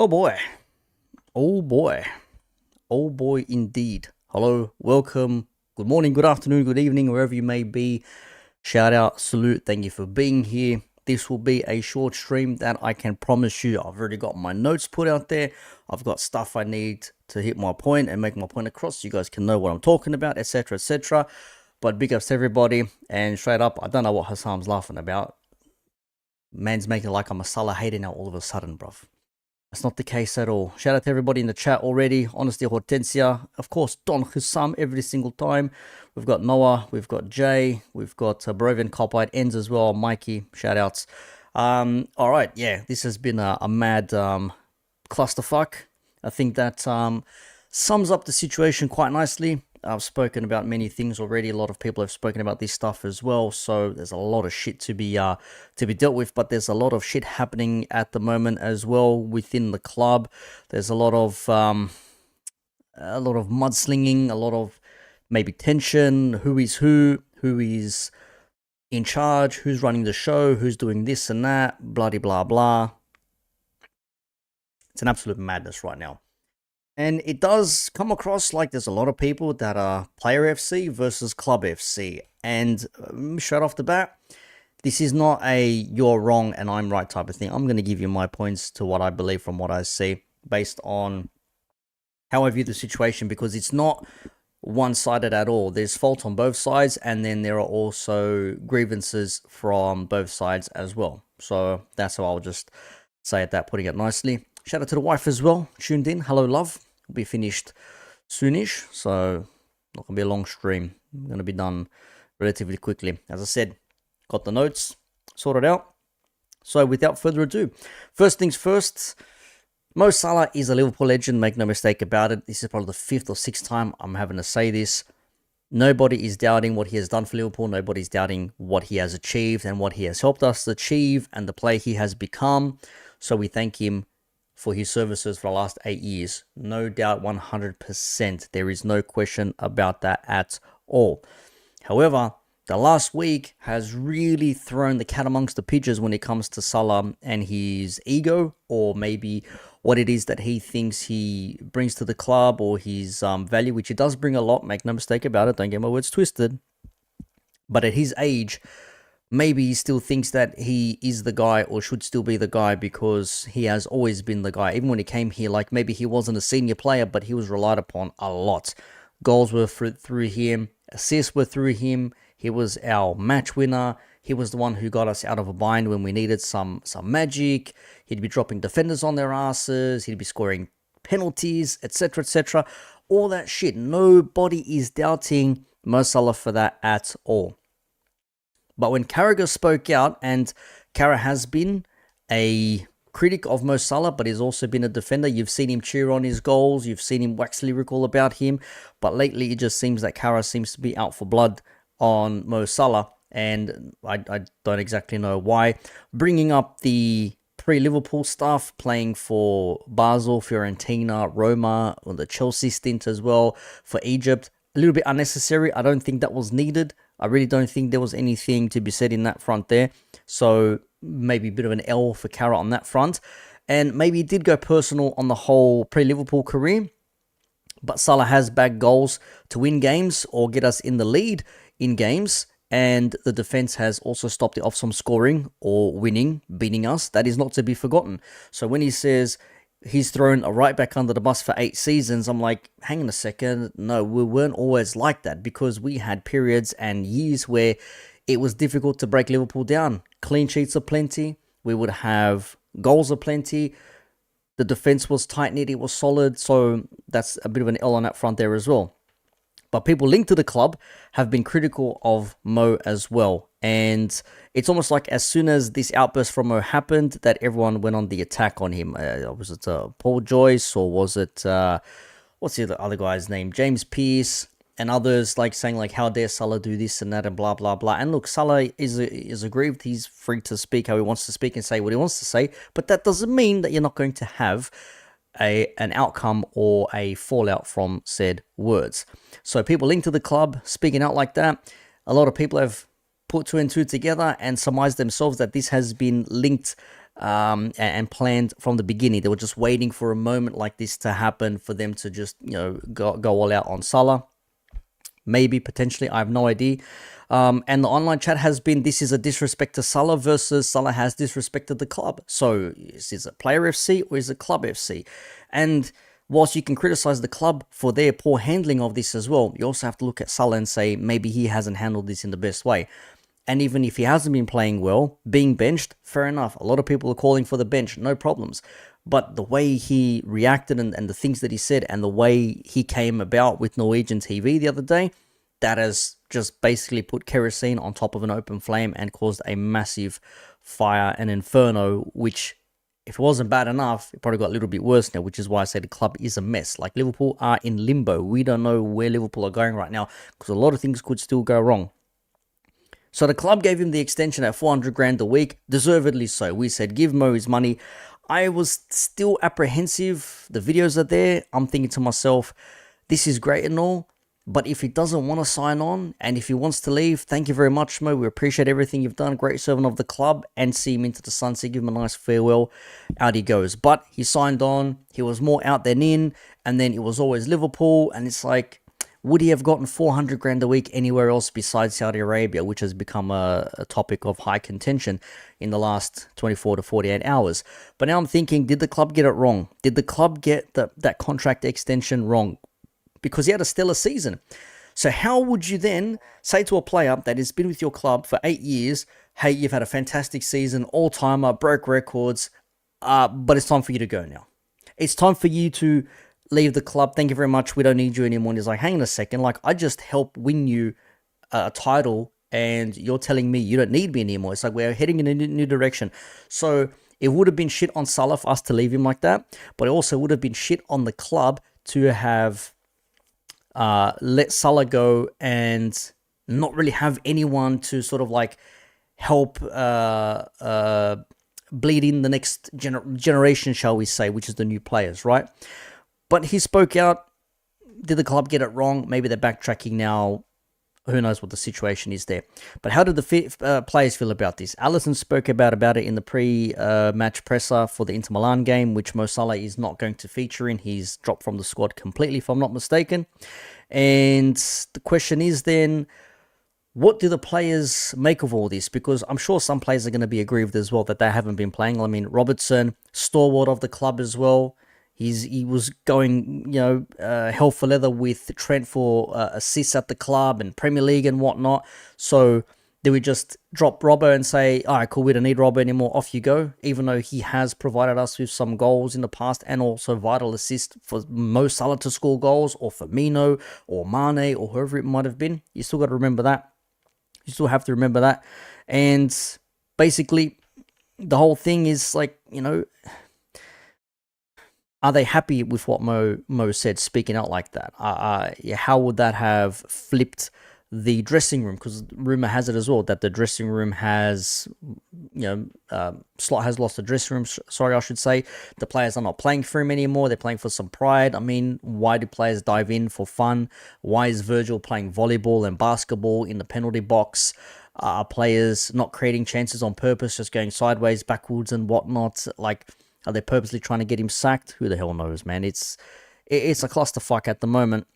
Oh boy. Oh boy. Oh boy indeed. Hello, welcome. Good morning, good afternoon, good evening, wherever you may be. Shout out, salute, thank you for being here. This will be a short stream that I can promise you I've already got my notes put out there. I've got stuff I need to hit my point and make my point across so you guys can know what I'm talking about, etc, etc. But big ups to everybody, and straight up, I don't know what Hassam's laughing about. Man's making like I'm a Salah hater now all of a sudden, bruv. That's not the case at all. Shout out to everybody in the chat already. Honestly, Hortensia. Of course, Don Hussam every single time. We've got Noah. We've got Jay. We've got Barovian Copite Ends as well. Mikey. Shout outs. All right. Yeah, this has been a mad clusterfuck. I think that sums up the situation quite nicely. I've spoken about many things already. A lot of people have spoken about this stuff as well. So there's a lot of shit to be dealt with. But there's a lot of shit happening at the moment as well within the club. There's a lot of mudslinging, a lot of maybe tension. Who is in charge? Who's running the show? Who's doing this and that? Bloody blah blah. It's an absolute madness right now. And it does come across like there's a lot of people that are player FC versus club FC. And straight off the bat, this is not a you're wrong and I'm right type of thing. I'm going to give you my points to what I believe from what I see based on how I view the situation, because it's not one-sided at all. There's fault on both sides, and then there are also grievances from both sides as well. So that's how I'll just say it, that putting it nicely. Shout out to the wife as well, tuned in. Hello, love. We'll be finished soonish, so not going to be a long stream. I'm going to be done relatively quickly. As I said, got the notes sorted out. So without further ado, first things first, Mo Salah is a Liverpool legend, make no mistake about it. This is probably the 5th or 6th time I'm having to say this. Nobody is doubting what he has done for Liverpool. Nobody's doubting what he has achieved and what he has helped us achieve and the player he has become. So we thank him for his services for the last 8 years. No doubt, 100%. There is no question about that at all. However, the last week has really thrown the cat amongst the pigeons when it comes to Salah and his ego, or maybe what it is that he thinks he brings to the club, or his value, which he does bring a lot, make no mistake about it, don't get my words twisted. But at his age, maybe he still thinks that he is the guy, or should still be the guy, because he has always been the guy. Even when he came here, like maybe he wasn't a senior player, but he was relied upon a lot. Goals were through him, assists were through him. He was our match winner. He was the one who got us out of a bind when we needed some magic. He'd be dropping defenders on their asses. He'd be scoring penalties, etc., etc. All that shit. Nobody is doubting Mo Salah for that at all. But when Carragher spoke out, and Carragher has been a critic of Mo Salah, but he's also been a defender. You've seen him cheer on his goals. You've seen him wax lyrical about him. But lately, it just seems that Carragher seems to be out for blood on Mo Salah. And I don't exactly know why. Bringing up the pre-Liverpool stuff, playing for Basel, Fiorentina, Roma, or the Chelsea stint as well, for Egypt. A little bit unnecessary. I don't think that was needed. I really don't think there was anything to be said in that front there. So maybe a bit of an L for Carragher on that front. And maybe he did go personal on the whole pre-Liverpool career. But Salah has bagged goals to win games or get us in the lead in games. And the defense has also stopped it off from scoring or winning, beating us. That is not to be forgotten. So when he says he's thrown a right back under the bus for 8 seasons, I'm like, hang on a second. No, we weren't always like that, because we had periods and years where it was difficult to break Liverpool down. Clean sheets are plenty. We would have goals are plenty. The defense was tight-knit. It was solid. So that's a bit of an L on that front there as well. But people linked to the club have been critical of Mo as well. And it's almost like as soon as this outburst from Mo happened, that everyone went on the attack on him. Was it Paul Joyce, or was it, what's the other guy's name? James Pearce and others, like saying like, how dare Salah do this and that and blah, blah, blah. And look, Salah is aggrieved. He's free to speak how he wants to speak and say what he wants to say. But that doesn't mean that you're not going to have an outcome or a fallout from said words. So people linked to the club speaking out like that. A lot of people have put 2 and 2 together and surmised themselves that this has been linked and planned from the beginning. They were just waiting for a moment like this to happen for them to just, go all out on Salah. Maybe, potentially, I have no idea. And the online chat has been, this is a disrespect to Salah versus Salah has disrespected the club. So is it Player FC or is it Club FC? And whilst you can criticize the club for their poor handling of this as well, you also have to look at Salah and say maybe he hasn't handled this in the best way. And even if he hasn't been playing well, being benched, fair enough. A lot of people are calling for the bench, no problems. But the way he reacted and the things that he said and the way he came about with Norwegian TV the other day, that has just basically put kerosene on top of an open flame and caused a massive fire and inferno, which, if it wasn't bad enough, it probably got a little bit worse now, which is why I say the club is a mess. Like, Liverpool are in limbo. We don't know where Liverpool are going right now because a lot of things could still go wrong. So the club gave him the extension at 400 grand a week, deservedly so. We said, give Mo his money. I was still apprehensive. The videos are there. I'm thinking to myself, this is great and all, but if he doesn't want to sign on and if he wants to leave, thank you very much, Mo. We appreciate everything you've done. Great servant of the club, and see him into the sunset. Give him a nice farewell. Out he goes. But he signed on. He was more out than in, and then it was always Liverpool, and it's like, would he have gotten 400 grand a week anywhere else besides Saudi Arabia, which has become a topic of high contention in the last 24 to 48 hours? But now I'm thinking, did the club get it wrong? Did the club get that contract extension wrong? Because he had a stellar season. So how would you then say to a player that has been with your club for 8 years, hey, you've had a fantastic season, all-timer, broke records, but it's time for you to go now. It's time for you to leave the club. Thank you very much. We don't need you anymore. And he's like, hang on a second. Like, I just helped win you a title and you're telling me you don't need me anymore. It's like we're heading in a new direction. So it would have been shit on Salah for us to leave him like that. But it also would have been shit on the club to have let Salah go and not really have anyone to sort of like help bleed in the next generation, shall we say, which is the new players, right? But he spoke out. Did the club get it wrong? Maybe they're backtracking now. Who knows what the situation is there. But how did the players feel about this? Alisson spoke about it in the pre-match presser for the Inter Milan game, which Mo Salah is not going to feature in. He's dropped from the squad completely, if I'm not mistaken. And the question is then, what do the players make of all this? Because I'm sure some players are going to be aggrieved as well that they haven't been playing. I mean, Robertson, stalwart of the club as well. He was going, hell for leather with Trent for assists at the club and Premier League and whatnot. So do we just drop Robbo and say, all right, cool, we don't need Robbo anymore, off you go? Even though he has provided us with some goals in the past and also vital assists for Mo Salah to score goals, or Firmino or Mane or whoever it might have been. You still got to remember that. You still have to remember that. And basically, the whole thing is like, are they happy with what Mo said, speaking out like that? How would that have flipped the dressing room? Because rumor has it as well that the dressing room has, Slot has lost the dressing room. Sorry, I should say. The players are not playing for him anymore. They're playing for some pride. I mean, why do players dive in for fun? Why is Virgil playing volleyball and basketball in the penalty box? Are players not creating chances on purpose, just going sideways, backwards and whatnot? Like, are they purposely trying to get him sacked? Who the hell knows, man? It's a clusterfuck at the moment.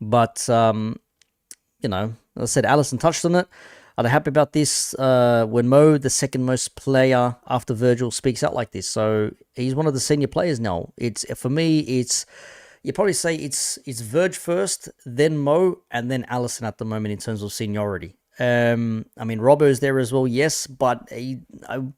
But, as I said, Alisson touched on it. Are they happy about this when Mo, the second most player after Virgil, speaks out like this? So he's one of the senior players now. For me, you probably say it's Virg first, then Mo, and then Alisson at the moment in terms of seniority. I mean, Robbo's there as well, yes, but he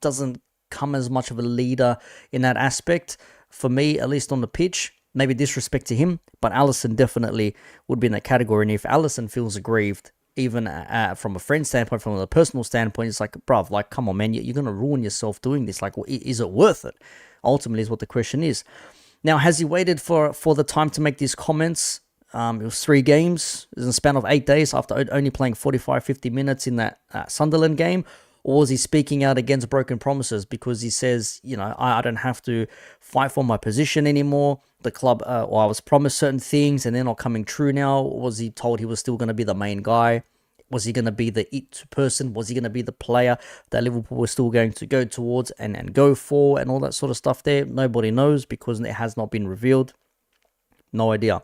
doesn't come as much of a leader in that aspect. For me, at least on the pitch, maybe disrespect to him, but Alisson definitely would be in that category. And if Alisson feels aggrieved, even from a friend standpoint, from a personal standpoint, it's like, bruv, like, come on, man, you're going to ruin yourself doing this. Like, is it worth it? Ultimately is what the question is. Now, has he waited for the time to make these comments? It was 3 games in the span of 8 days after only playing 45, 50 minutes in that Sunderland game. Or is he speaking out against broken promises because he says, I don't have to fight for my position anymore. The club, or I was promised certain things and they're not coming true now. Or was he told he was still going to be the main guy? Was he going to be the it person? Was he going to be the player that Liverpool were still going to go towards and go for and all that sort of stuff there? Nobody knows because it has not been revealed. No idea.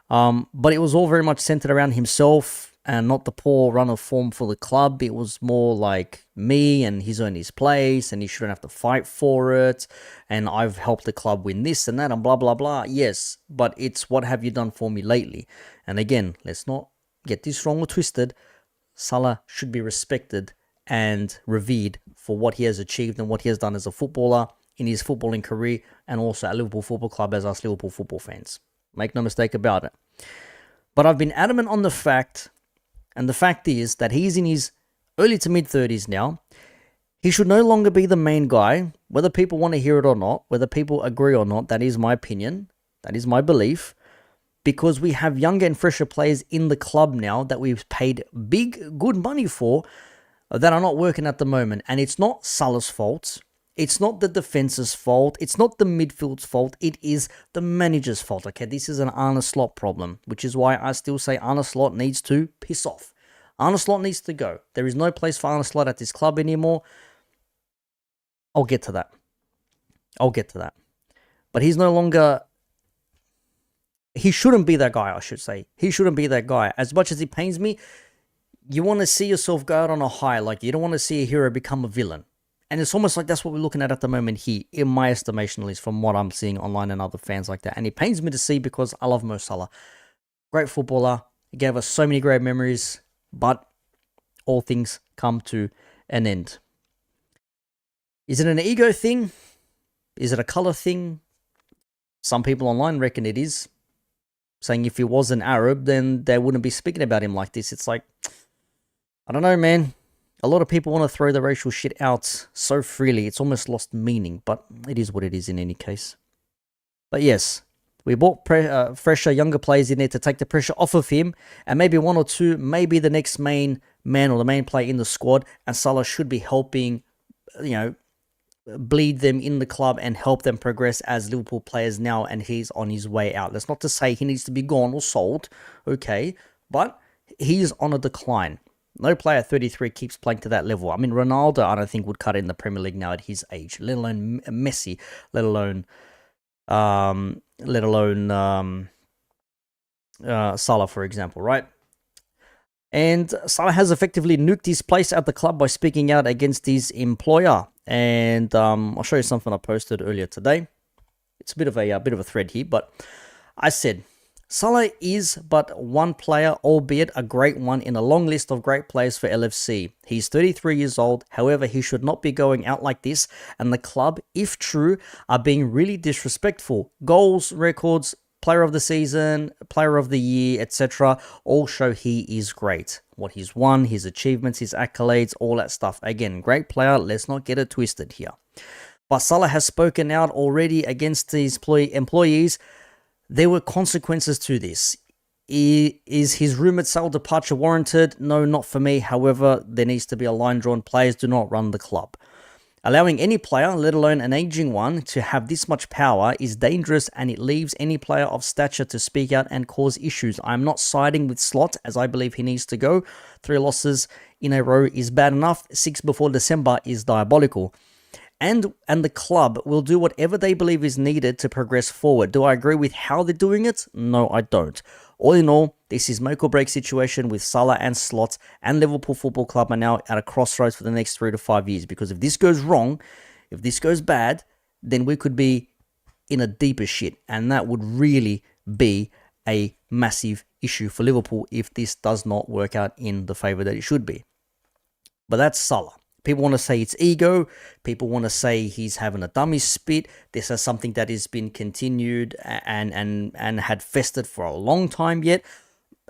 But it was all very much centered around himself and not the poor run of form for the club. It was more like me and he's earned his place and he shouldn't have to fight for it. And I've helped the club win this and that and blah, blah, blah. Yes, but it's what have you done for me lately? And again, let's not get this wrong or twisted. Salah should be respected and revered for what he has achieved and what he has done as a footballer in his footballing career and also at Liverpool Football Club as us Liverpool football fans. Make no mistake about it. But I've been adamant on the fact, and the fact is that he's in his early to mid-30s now. He should no longer be the main guy, whether people want to hear it or not, whether people agree or not. That is my opinion. That is my belief. Because we have younger and fresher players in the club now that we've paid big, good money for that are not working at the moment. And it's not Salah's fault. It's not the defense's fault. It's not the midfield's fault. It is the manager's fault. Okay, this is an Arne Slot problem, which is why I still say Arne Slot needs to piss off. Arne Slot needs to go. There is no place for Arne Slot at this club anymore. I'll get to that. But he's no longer... He shouldn't be that guy, I should say. He shouldn't be that guy. As much as it pains me, you want to see yourself go out on a high. Like, you don't want to see a hero become a villain. And it's almost like that's what we're looking at the moment here, in my estimation, at least from what I'm seeing online and other fans like that. And it pains me to see because I love Mo Salah. Great footballer. He gave us so many great memories, but all things come to an end. Is it an ego thing? Is it a color thing? Some people online reckon it is. Saying if he was an Arab, then they wouldn't be speaking about him like this. It's like, I don't know, man. A lot of people want to throw the racial shit out so freely. It's almost lost meaning, but it is what it is in any case. But yes, we bought fresher, younger players in there to take the pressure off of him. And maybe one or two, maybe the next main man or the main player in the squad. And Salah should be helping, bleed them in the club and help them progress as Liverpool players now. And he's on his way out. That's not to say he needs to be gone or sold. Okay, but he's on a decline. No player at 33 keeps playing to that level. I mean, Ronaldo, I don't think would cut it in the Premier League now at his age, let alone Messi, let alone Salah, for example, right? And Salah has effectively nuked his place at the club by speaking out against his employer. And I'll show you something I posted earlier today. It's a bit of a thread here, but I said, Salah is but one player, albeit a great one in a long list of great players for LFC. He's 33 years old, however, he should not be going out like this, and the club, if true, are being really disrespectful. Goals, records, player of the season, player of the year, etc. all show he is great. What he's won, his achievements, his accolades, all that stuff. Again, great player, let's not get it twisted here. But Salah has spoken out already against his employees. There were consequences to this. Is his rumoured Salah departure warranted? No, not for me. However, there needs to be a line drawn. Players do not run the club. Allowing any player, let alone an aging one, to have this much power is dangerous, and it leaves any player of stature to speak out and cause issues. I'm not siding with Slot, as I believe he needs to go. 3 losses in a row is bad enough. 6 before December is diabolical. And the club will do whatever they believe is needed to progress forward. Do I agree with how they're doing it? No, I don't. All in all, this is make or break situation with Salah and Slot, and Liverpool Football Club are now at a crossroads for the next 3 to 5 years. Because if this goes wrong, if this goes bad, then we could be in a deeper shit. And that would really be a massive issue for Liverpool if this does not work out in the favour that it should be. But that's Salah. People want to say it's ego. People want to say he's having a dummy spit. This is something that has been continued and had festered for a long time yet.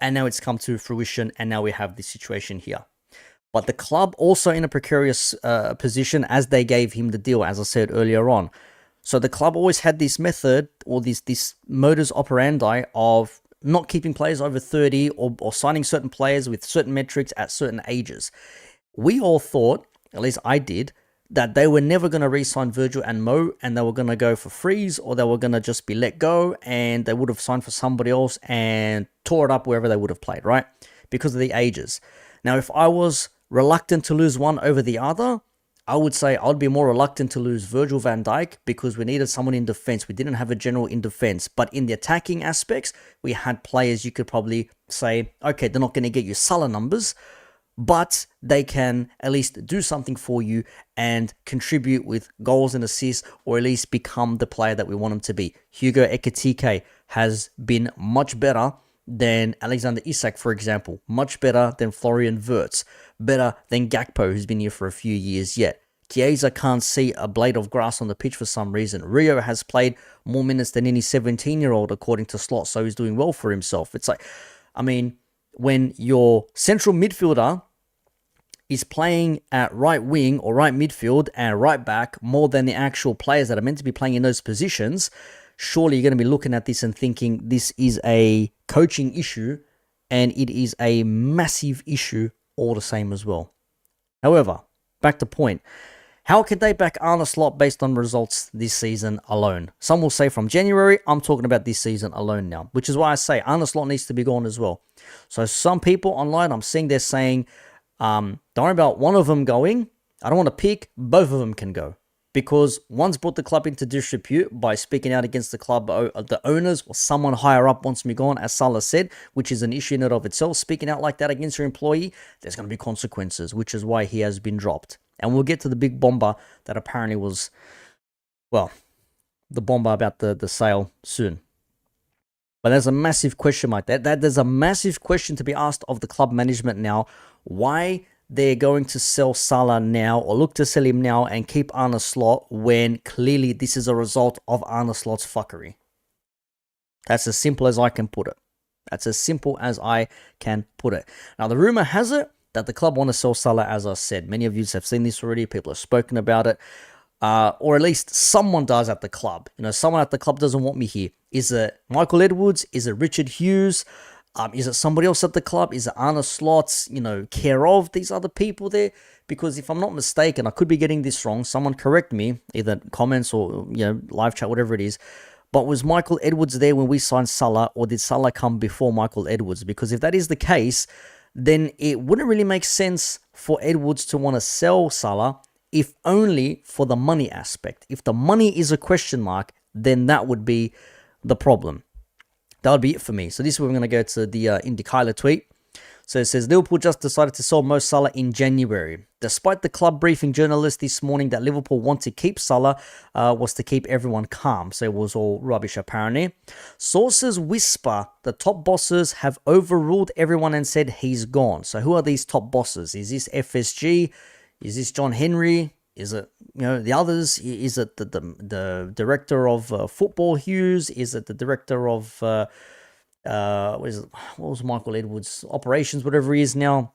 And now it's come to fruition, and now we have this situation here. But the club also in a precarious position as they gave him the deal, as I said earlier on. So the club always had this method, or this modus operandi of not keeping players over 30 or signing certain players with certain metrics at certain ages. We all thought, at least I did, that they were never going to re-sign Virgil and Mo, and they were going to go for freeze, or they were going to just be let go, and they would have signed for somebody else and tore it up wherever they would have played, right? Because of the ages. Now, if I was reluctant to lose one over the other, I would say I'd be more reluctant to lose Virgil van Dijk because we needed someone in defense. We didn't have a general in defense. But in the attacking aspects, we had players you could probably say, okay, they're not going to get you Salah numbers, but they can at least do something for you and contribute with goals and assists, or at least become the player that we want them to be. Hugo Ekitike has been much better than Alexander Isak, for example. Much better than Florian Wirtz. Better than Gakpo, who's been here for a few years yet. Chiesa can't see a blade of grass on the pitch for some reason. Rio has played more minutes than any 17-year-old, according to Slot, so he's doing well for himself. It's like, I mean, when your central midfielder is playing at right wing or right midfield and right back more than the actual players that are meant to be playing in those positions, surely you're going to be looking at this and thinking this is a coaching issue, and it is a massive issue all the same as well. However, back to point. How can they back Arne Slot based on results this season alone? Some will say from January. I'm talking about this season alone now, which is why I say Arne Slot needs to be gone as well. So some people online, I'm seeing they're saying, don't worry about one of them going. I don't want to pick. Both of them can go. Because one's brought the club into disrepute by speaking out against the club, the owners, or someone higher up wants me gone, as Salah said, which is an issue in and of itself. Speaking out like that against your employee, there's going to be consequences, which is why he has been dropped. And we'll get to the big bomber that apparently was, well, the bomber about the sale soon. But there's a massive question mark. There's a massive question to be asked of the club management now. Why they're going to sell Salah now, or look to sell him now and keep Arne Slot, when clearly this is a result of Arne Slot's fuckery. That's as simple as I can put it. That's as simple as I can put it. Now, the rumor has it that the club want to sell Salah, as I said. Many of you have seen this already. People have spoken about it. Or at least someone does at the club. You know, someone at the club doesn't want me here. Is it Michael Edwards? Is it Richard Hughes? Is it somebody else at the club? Is it Arne Slot's, care of these other people there? Because if I'm not mistaken, I could be getting this wrong. Someone correct me, either comments or, live chat, whatever it is. But was Michael Edwards there when we signed Salah, or did Salah come before Michael Edwards? Because if that is the case, then it wouldn't really make sense for Edwards to want to sell Salah, if only for the money aspect. If the money is a question mark, then that would be the problem. That would be it for me. So this is where we're going to go to the Indy Kyler tweet. So it says, Liverpool just decided to sell Mo Salah in January. Despite the club briefing journalists this morning that Liverpool want to keep Salah, was to keep everyone calm. So it was all rubbish apparently. Sources whisper the top bosses have overruled everyone and said he's gone. So who are these top bosses? Is this FSG? Is this John Henry? Is it, the others? Is it the director of football, Hughes? Is it the director of, what was Michael Edwards' operations, whatever he is now?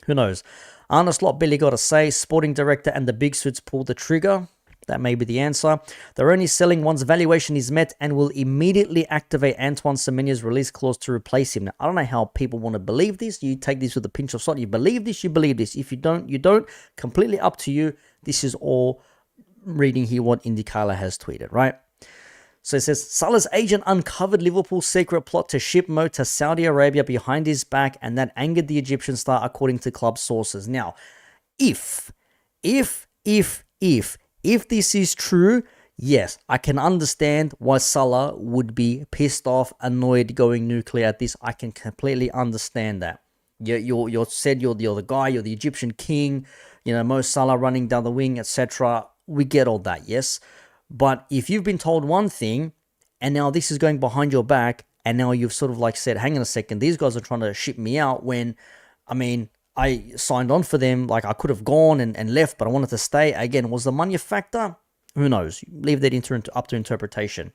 Who knows? Arne Slot barely got a say. Sporting director and the big suits pulled the trigger. That may be the answer. They're only selling once valuation is met and will immediately activate Antoine Semenya's release clause to replace him. Now, I don't know how people want to believe this. You take this with a pinch of salt. You believe this, you believe this. If you don't, you don't. Completely up to you. This is all reading here what Indy Kyler has tweeted, right? So it says, Salah's agent uncovered Liverpool's secret plot to ship Mo to Saudi Arabia behind his back, and that angered the Egyptian star, according to club sources. Now, if this is true, yes, I can understand why Salah would be pissed off, annoyed, going nuclear at this. I can completely understand that. You're the guy, you're the Egyptian king, Mo Salah running down the wing, etc. We get all that, yes. But if you've been told one thing, and now this is going behind your back, and now you've sort of like said, hang on a second, these guys are trying to ship me out when, I signed on for them, like I could have gone and left, but I wanted to stay. Again, was the money a factor? Who knows? Leave that up to interpretation.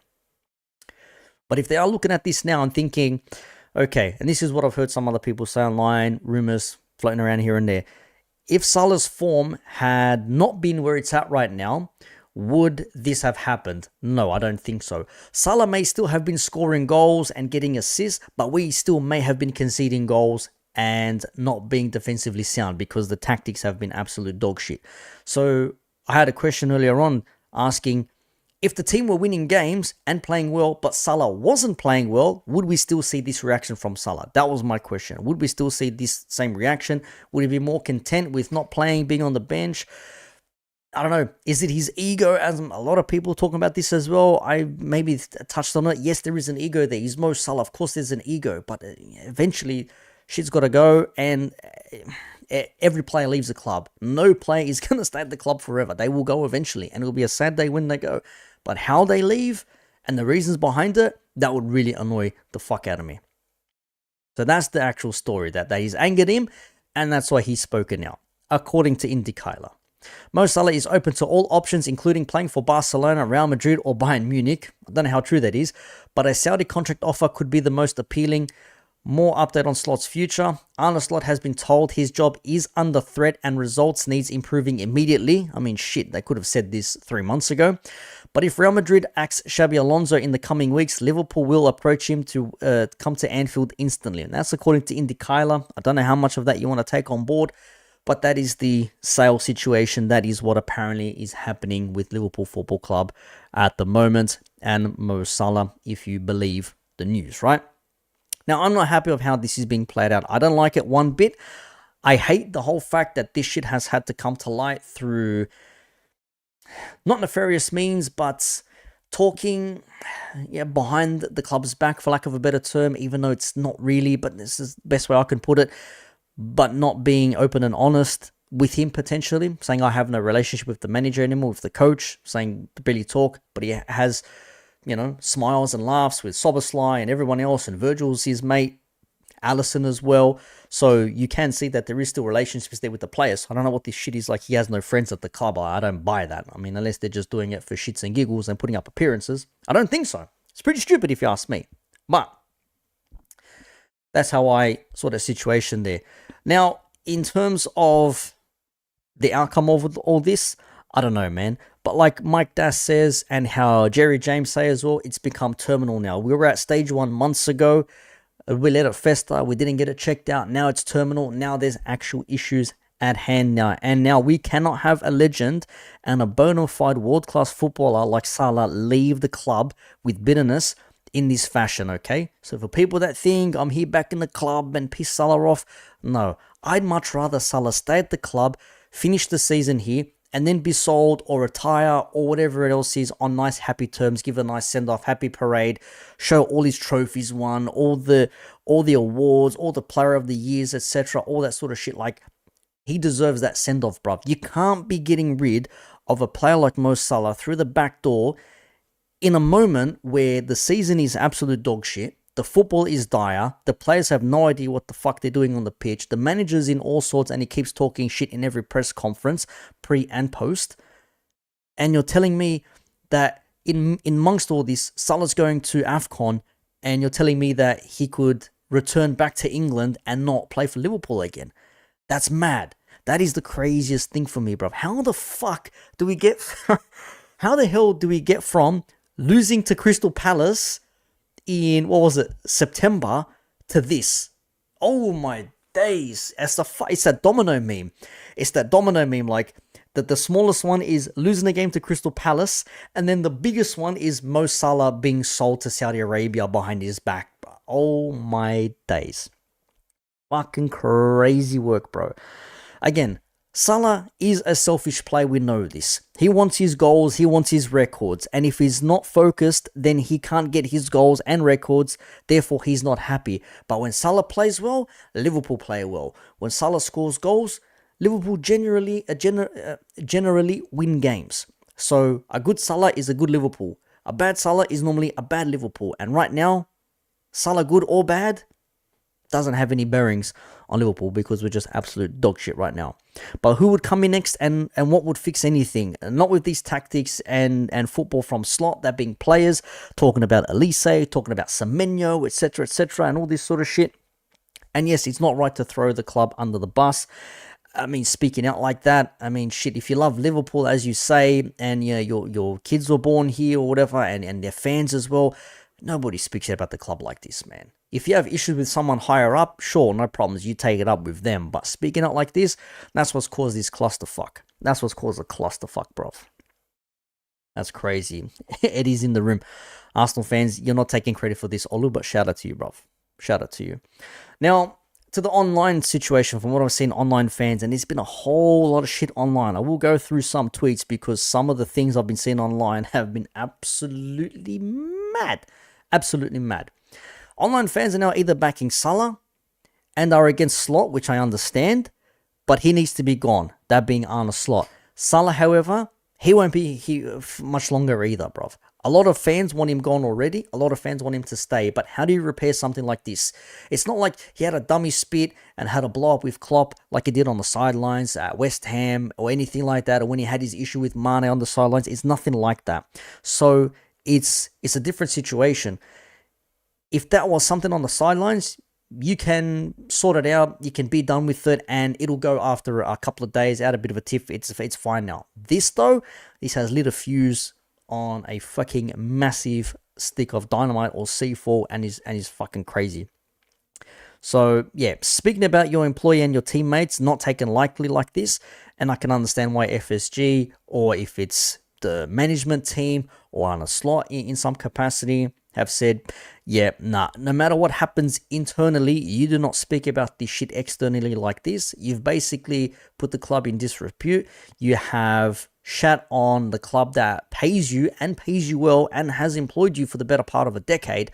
But if they are looking at this now and thinking, okay, and this is what I've heard some other people say online, rumors floating around here and there. If Salah's form had not been where it's at right now, would this have happened? No, I don't think so. Salah may still have been scoring goals and getting assists, but we still may have been conceding goals and not being defensively sound because the tactics have been absolute dog shit. So I had a question earlier on asking, If the team were winning games and playing well, but Salah wasn't playing well, would we still see this reaction from Salah? That was my question. Would we still see this same reaction? Would he be more content with not playing, being on the bench? I don't know. Is it his ego? As a lot of people talking about this as well. I maybe touched on it. Yes, there is an ego there. He's Mo Salah. Of course, there's an ego, but eventually, shit's got to go, and every player leaves the club. No player is going to stay at the club forever. They will go eventually, and it'll be a sad day when they go. But how they leave and the reasons behind it, that would really annoy the fuck out of me. So that's the actual story, that he's angered him, and that's why he's spoken out, according to Indicator. Mo Salah is open to all options, including playing for Barcelona, Real Madrid, or Bayern Munich. I don't know how true that is, but a Saudi contract offer could be the most appealing. More update on Slot's future. Arne Slot has been told his job is under threat and results needs improving immediately. I mean, shit, they could have said this 3 months ago. But if Real Madrid axes Xabi Alonso in the coming weeks, Liverpool will approach him to come to Anfield instantly. And that's according to Indicator. I don't know how much of that you want to take on board, but that is the sale situation. That is what apparently is happening with Liverpool Football Club at the moment, and Mo Salah, if you believe the news, right? Now, I'm not happy with how this is being played out. I don't like it one bit. I hate the whole fact that this shit has had to come to light through not nefarious means, but talking behind the club's back, for lack of a better term, even though it's not really, but this is the best way I can put it, but not being open and honest with him potentially, saying I have no relationship with the manager anymore, with the coach, saying barely talk, but he has, smiles and laughs with Soboslai and everyone else, and Virgil's his mate, Allison as well. So you can see that there is still relationships there with the players. I don't know what this shit is like. He has no friends at the club. I don't buy that. I mean, unless they're just doing it for shits and giggles and putting up appearances. I don't think so. It's pretty stupid if you ask me. But that's how I saw the situation there. Now, in terms of the outcome of all this, I don't know, man. But like Mike Das says, and how Jerry James say as well, it's become terminal now. We were at stage 1 months ago. We let it fester. We didn't get it checked out. Now it's terminal. Now there's actual issues at hand now. And now we cannot have a legend and a bona fide world-class footballer like Salah leave the club with bitterness in this fashion, okay? So for people that think I'm here back in the club and piss Salah off, no. I'd much rather Salah stay at the club, finish the season here, and then be sold or retire or whatever else is on nice happy terms, give a nice send-off, happy parade, show all his trophies won, all the awards, all the player of the years, etc., all that sort of shit. Like, he deserves that send-off, bruv. You can't be getting rid of a player like Mo Salah through the back door in a moment where the season is absolute dog shit. The football is dire. The players have no idea what the fuck they're doing on the pitch. The manager's in all sorts and he keeps talking shit in every press conference, pre and post. And you're telling me that in amongst all this, Salah's going to AFCON, and you're telling me that he could return back to England and not play for Liverpool again. That's mad. That is the craziest thing for me, bro. How the fuck do we get... how the hell do we get from losing to Crystal Palace in, September, to this? Oh my days. It's that domino meme. It's that domino meme, like, that the smallest one is losing a game to Crystal Palace, and then the biggest one is Mo Salah being sold to Saudi Arabia behind his back. Oh my days. Fucking crazy work, bro. Again, Salah is a selfish player, we know this. He wants his goals, he wants his records, and if he's not focused, then he can't get his goals and records, therefore he's not happy. But when Salah plays well, Liverpool play well. When Salah scores goals, Liverpool generally win games. So a good Salah is a good Liverpool. A bad Salah is normally a bad Liverpool. And right now, Salah good or bad doesn't have any bearings on Liverpool because we're just absolute dog shit right now. But who would come in next and what would fix anything? Not with these tactics and football from Slot, that being players, talking about Elise, talking about Semenyo, etc., and all this sort of shit. And yes, it's not right to throw the club under the bus. I mean, speaking out like that, I mean, shit, if you love Liverpool, as you say, and your kids were born here or whatever, and they're fans as well, nobody speaks about the club like this, man. If you have issues with someone higher up, sure, no problems. You take it up with them. But speaking out like this, that's what's caused this clusterfuck. That's what's caused a clusterfuck, bro. That's crazy. Eddie's in the room. Arsenal fans, you're not taking credit for this, Olu, but shout out to you, bruv. Shout out to you. Now, to the online situation, from what I've seen, online fans, and there's been a whole lot of shit online. I will go through some tweets because some of the things I've been seeing online have been absolutely mad. Absolutely mad. Online fans are now either backing Salah and are against Slot, which I understand, but he needs to be gone, that being Arne Slot. Salah, however, he won't be here much longer either, bruv. A lot of fans want him gone already. A lot of fans want him to stay. But how do you repair something like this? It's not like he had a dummy spit and had a blow up with Klopp like he did on the sidelines at West Ham or anything like that. Or when he had his issue with Mane on the sidelines. It's nothing like that. So it's a different situation. If that was something on the sidelines, you can sort it out. You can be done with it, and it'll go after a couple of days. Out a bit of a tiff. It's fine now. This though, this has lit a fuse on a fucking massive stick of dynamite or C4, and is fucking crazy. So yeah, speaking about your employee and your teammates not taken lightly like this, and I can understand why FSG, or if it's the management team or on a slot in some capacity, have said, yeah, nah, no matter what happens internally, you do not speak about this shit externally like this. You've basically put the club in disrepute. You have shat on the club that pays you and pays you well and has employed you for the better part of a decade.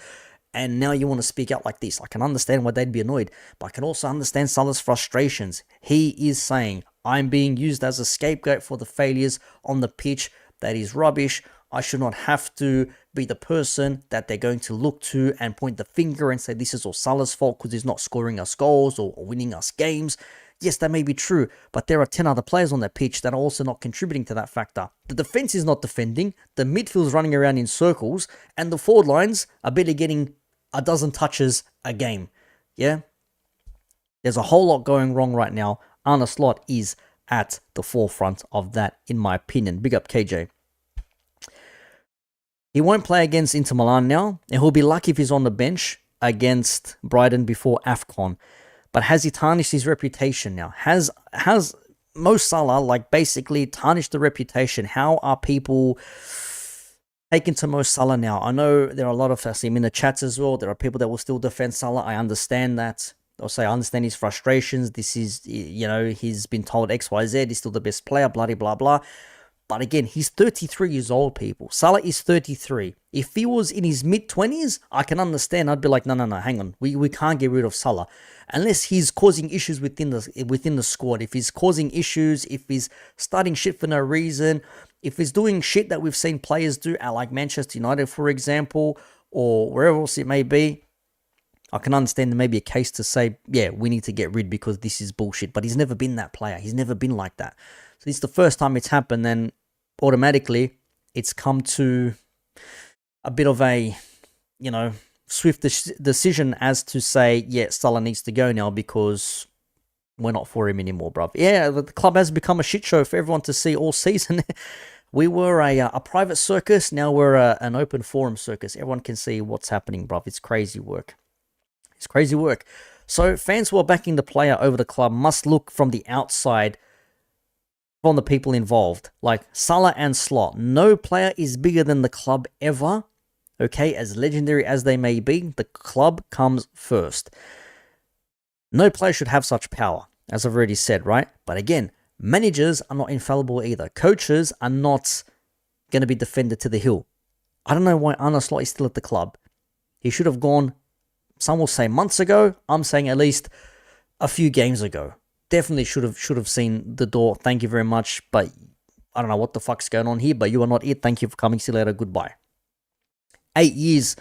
And now you want to speak out like this. I can understand why they'd be annoyed, but I can also understand Salah's frustrations. He is saying, I'm being used as a scapegoat for the failures on the pitch. That is rubbish. I should not have to be the person that they're going to look to and point the finger and say this is all Salah's fault because he's not scoring us goals or winning us games. Yes, that may be true, but there are 10 other players on that pitch that are also not contributing to that factor. The defense is not defending, the midfield's running around in circles, and the forward lines are barely getting a dozen touches a game. Yeah? There's a whole lot going wrong right now. Arne Slot is at the forefront of that, in my opinion. Big up, KJ. He won't play against Inter Milan now, and he'll be lucky if he's on the bench against Brighton before AFCON. But has he tarnished his reputation now? Has Mo Salah basically tarnished the reputation? How are people taken to Mo Salah now? I know there are a lot of, I see him in the chats as well, there are people that will still defend Salah. I understand that. They'll say, I understand his frustrations. This is, he's been told XYZ, he's still the best player, blah, blah, blah. But again, he's 33 years old, people. Salah is 33. If he was in his mid-20s, I can understand. I'd be like, no, hang on. We can't get rid of Salah. Unless he's causing issues within the squad. If he's causing issues, if he's starting shit for no reason, if he's doing shit that we've seen players do, like Manchester United, for example, or wherever else it may be, I can understand there may be a case to say, yeah, we need to get rid because this is bullshit. But he's never been that player. He's never been like that. So this is the first time it's happened, and automatically it's come to a bit of a, swift decision as to say, yeah, Salah needs to go now because we're not for him anymore, bruv. Yeah, the club has become a shit show for everyone to see all season. We were a private circus, now we're an open forum circus. Everyone can see what's happening, bruv. It's crazy work. It's crazy work. So fans who are backing the player over the club must look from the outside from the people involved, like Salah and Slot. No player is bigger than the club ever, okay? As legendary as they may be, the club comes first. No player should have such power, as I've already said, right? But again, managers are not infallible either. Coaches are not going to be defended to the hill. I don't know why Arne Slot is still at the club. He should have gone, some will say months ago. I'm saying at least a few games ago. Definitely should have seen the door. Thank you very much. But I don't know what the fuck's going on here. But you are not it. Thank you for coming. See you later. Goodbye. 8 years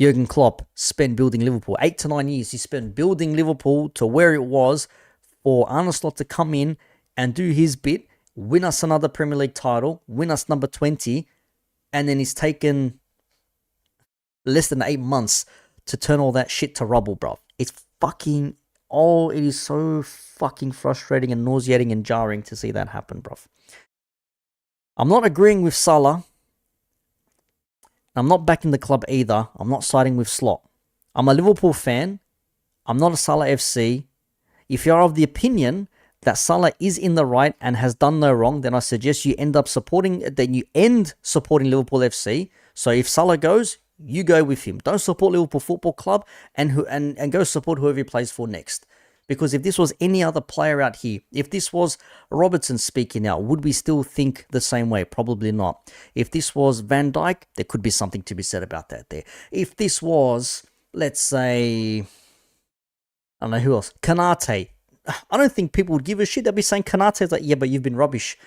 Jurgen Klopp spent building Liverpool. 8 to 9 years he spent building Liverpool to where it was, for Arne Slot to come in and do his bit, win us another Premier League title, win us number 20, and then he's taken less than 8 months to turn all that shit to rubble, bro. It's fucking... Oh, it is so fucking frustrating and nauseating and jarring to see that happen, bruv. I'm not agreeing with Salah. I'm not backing the club either. I'm not siding with Slot. I'm a Liverpool fan. I'm not a Salah FC. If you're of the opinion that Salah is in the right and has done no wrong, then I suggest you end supporting Liverpool FC. So if Salah goes, you go with him. Don't support Liverpool Football Club and go support whoever he plays for next. Because if this was any other player out here, if this was Robertson speaking out, would we still think the same way? Probably not. If this was Van Dijk, there could be something to be said about that there. If this was, let's say, I don't know who else, Kanate, I don't think people would give a shit. They'd be saying Kanate's like, yeah, but you've been rubbish.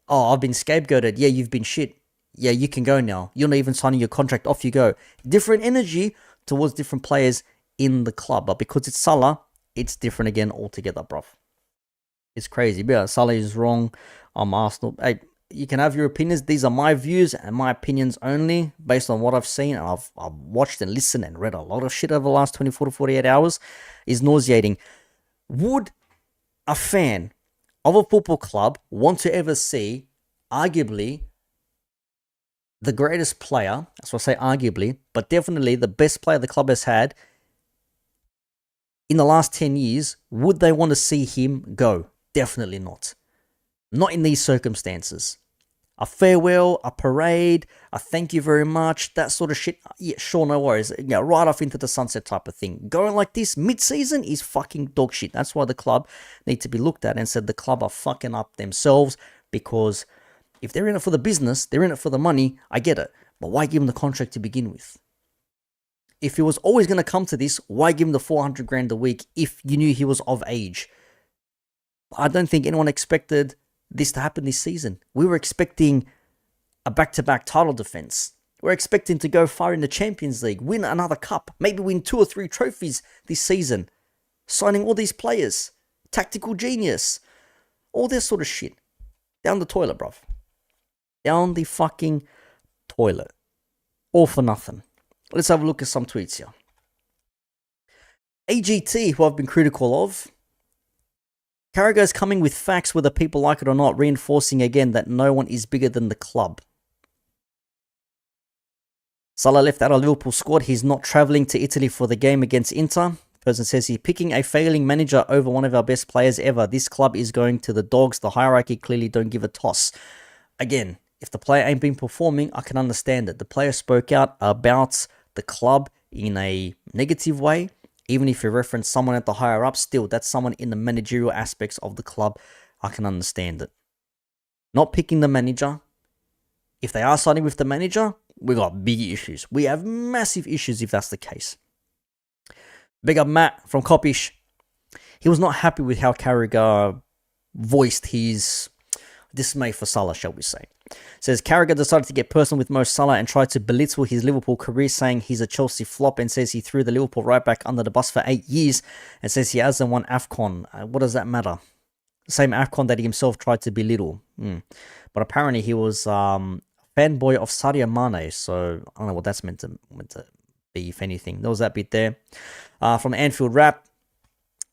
Oh, I've been scapegoated. Yeah, you've been shit. Yeah, you can go now. You're not even signing your contract. Off you go. Different energy towards different players in the club. But because it's Salah, it's different again altogether, bruv. It's crazy. But yeah, Salah is wrong. I'm Arsenal. Hey, you can have your opinions. These are my views and my opinions only based on what I've seen. And I've watched and listened and read a lot of shit over the last 24 to 48 hours. Is nauseating. Would a fan of a football club want to ever see, arguably, the greatest player, that's what I say arguably, but definitely the best player the club has had in the last 10 years, would they want to see him go? Definitely not. Not in these circumstances. A farewell, a parade, a thank you very much, that sort of shit. Yeah, sure, no worries. Yeah, right off into the sunset type of thing. Going like this mid-season is fucking dog shit. That's why the club need to be looked at and said the club are fucking up themselves, because if they're in it for the business, they're in it for the money, I get it. But why give him the contract to begin with? If it was always going to come to this, why give him the 400 grand a week if you knew he was of age? I don't think anyone expected this to happen this season. We were expecting a back-to-back title defense. We're expecting to go far in the Champions League, win another cup, maybe win 2 or 3 trophies this season. Signing all these players, tactical genius, all this sort of shit. Down the toilet, bruv. Down the fucking toilet. All for nothing. Let's have a look at some tweets here. AGT, who I've been critical of. Carragher is coming with facts whether people like it or not, reinforcing again that no one is bigger than the club. Salah left out of Liverpool squad. He's not travelling to Italy for the game against Inter. The person says he's picking a failing manager over one of our best players ever. This club is going to the dogs. The hierarchy clearly don't give a toss. Again, if the player ain't been performing, I can understand it. The player spoke out about the club in a negative way. Even if you reference someone at the higher up, still, that's someone in the managerial aspects of the club. I can understand it. Not picking the manager. If they are siding with the manager, we got big issues. We have massive issues if that's the case. Big up Matt from Copish. He was not happy with how Carragher voiced his dismay for Salah, shall we say. Says Carragher decided to get personal with Mo Salah and tried to belittle his Liverpool career, saying he's a Chelsea flop, and says he threw the Liverpool right back under the bus for 8 years, and says he hasn't won AFCON. What does that matter? The same AFCON that he himself tried to belittle. But apparently he was fanboy of Sadio Mane, so I don't know what that's meant to be, if anything. There was that bit there. From Anfield Rap.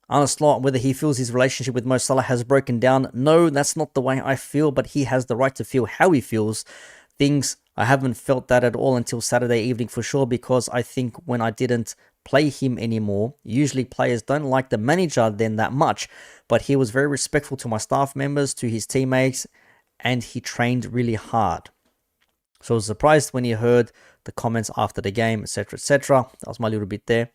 Honest lot, whether he feels his relationship with Mo Salah has broken down. No, that's not the way I feel, but he has the right to feel how he feels. I haven't felt that at all until Saturday evening for sure, because I think when I didn't play him anymore, usually players don't like the manager then that much, but he was very respectful to my staff members, to his teammates, and he trained really hard. So I was surprised when he heard the comments after the game, etc., etc. That was my little bit there.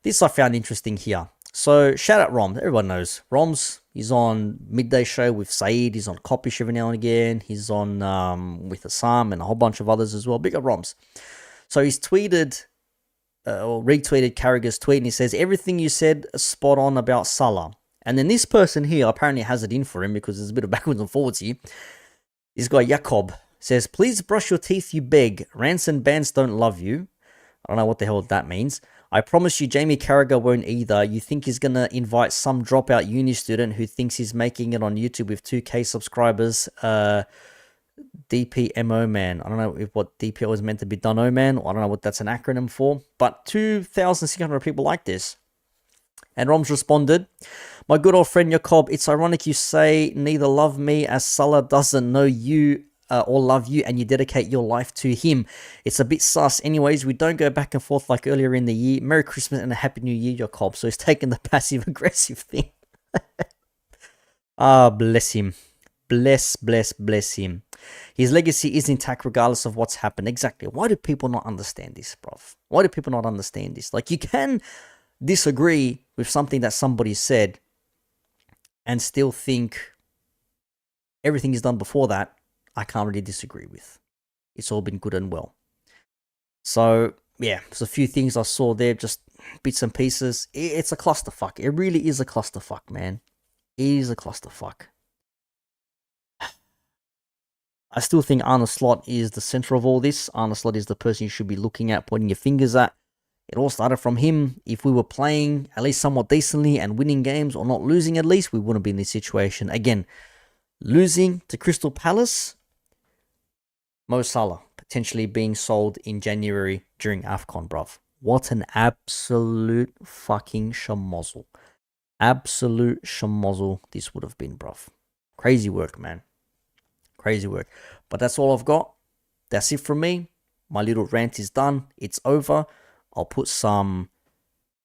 This I found interesting here. So, shout out Roms. Everyone knows Roms. He's on Midday Show with Saeed. He's on Copish every now and again. He's on with Assam and a whole bunch of others as well. Big up Roms. So, he's tweeted or retweeted Carragher's tweet, and he says, everything you said spot on about Salah. And then this person here apparently has it in for him because there's a bit of backwards and forwards here. This guy, Jacob, says, please brush your teeth, you beg. Rants and bans don't love you. I don't know what the hell that means. I promise you Jamie Carragher won't either. You think he's going to invite some dropout uni student who thinks he's making it on YouTube with 2K subscribers. DPMO man. I don't know if what DPO is meant to be done, man. I don't know what that's an acronym for. But 2,600 people like this. And Roms responded, my good old friend Jacob, it's ironic you say neither love me as Salah doesn't know you or love you, and you dedicate your life to him. It's a bit sus. Anyways, we don't go back and forth like earlier in the year. Merry Christmas and a Happy New Year, Jacob. So he's taking the passive-aggressive thing. Ah, bless him. Bless him. His legacy is intact regardless of what's happened. Exactly. Why do people not understand this, bruv? Why do people not understand this? Like, you can disagree with something that somebody said and still think everything he's done before that, I can't really disagree with. It's all been good and well. So, yeah, there's a few things I saw there, just bits and pieces. It's a clusterfuck. It really is a clusterfuck, man. It is a clusterfuck. I still think Arne Slot is the center of all this. Arne Slot is the person you should be looking at, pointing your fingers at. It all started from him. If we were playing at least somewhat decently and winning games, or not losing at least, we wouldn't be in this situation. Again, losing to Crystal Palace, Mo Salah potentially being sold in January during AFCON, bruv. What an absolute fucking shamozzle. Absolute shamozzle this would have been, bruv. Crazy work, man. Crazy work. But that's all I've got. That's it from me. My little rant is done. It's over. I'll put some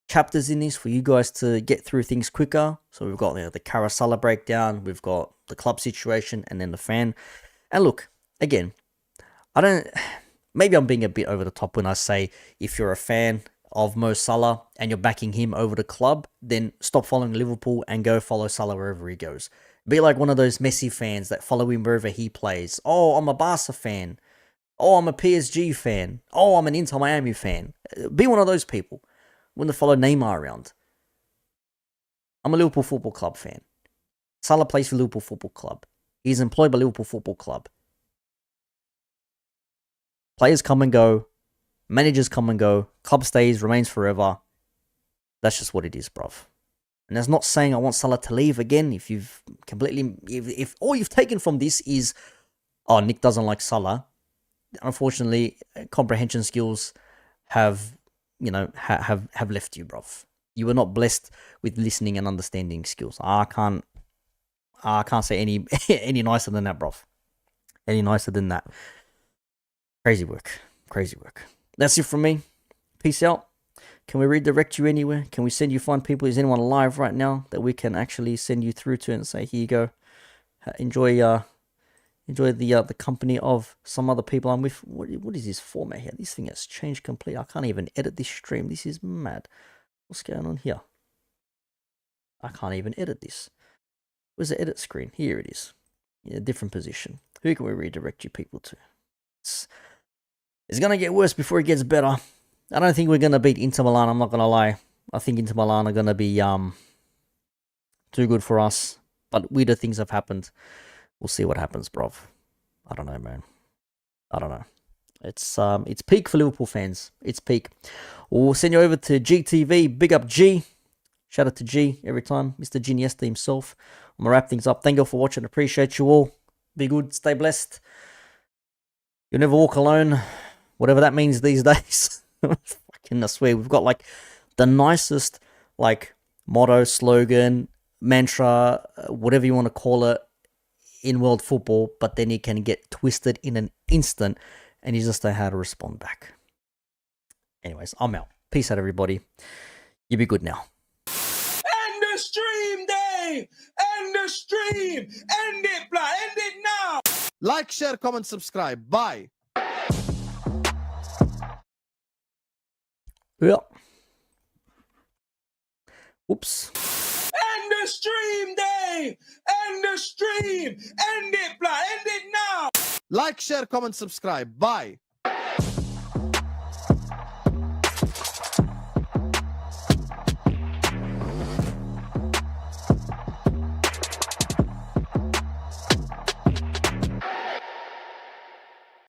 chapters in this for you guys to get through things quicker. So we've got the Carragher breakdown. We've got the club situation and then the fan. And look, again, maybe I'm being a bit over the top when I say if you're a fan of Mo Salah and you're backing him over the club, then stop following Liverpool and go follow Salah wherever he goes. Be like one of those Messi fans that follow him wherever he plays. Oh, I'm a Barca fan. Oh, I'm a PSG fan. Oh, I'm an Inter Miami fan. Be one of those people. Wouldn't follow Neymar around. I'm a Liverpool Football Club fan. Salah plays for Liverpool Football Club. He's employed by Liverpool Football Club. Players come and go. Managers come and go. Club stays, remains forever. That's just what it is, bruv. And that's not saying I want Salah to leave again. If you've completely... If all you've taken from this is, oh, Nick doesn't like Salah. Unfortunately, comprehension skills have left you, bruv. You were not blessed with listening and understanding skills. I can't say any any nicer than that, bruv. Any nicer than that. Crazy work. Crazy work. That's it from me. Peace out. Can we redirect you anywhere? Can we send you fun people? Is anyone live right now that we can actually send you through to and say, here you go. Enjoy the company of some other people I'm with. What is this format here? This thing has changed completely. I can't even edit this stream. This is mad. What's going on here? I can't even edit this. Where's the edit screen? Here it is. In a different position. Who can we redirect you people to? It's going to get worse before it gets better. I don't think we're going to beat Inter Milan. I'm not going to lie. I think Inter Milan are going to be too good for us. But weirder things have happened. We'll see what happens, bruv. I don't know, man. I don't know. It's peak for Liverpool fans. It's peak. We'll send you over to GTV. Big up G. Shout out to G every time. Mr. Giniesta himself. I'm going to wrap things up. Thank you all for watching. Appreciate you all. Be good. Stay blessed. You'll never walk alone. Whatever that means these days. Fucking, I swear, we've got like the nicest like motto, slogan, mantra, whatever you want to call it in world football, but then it can get twisted in an instant and you just know how to respond back. Anyways, I'm out. Peace out, everybody. You be good now. End the stream, Dave! End the stream! End it, blah! End it now! Like, share, comment, subscribe. Bye. Yeah. Oops. End the stream, Dave! End the stream! End it, blah! End it now! Like, share, comment, subscribe. Bye.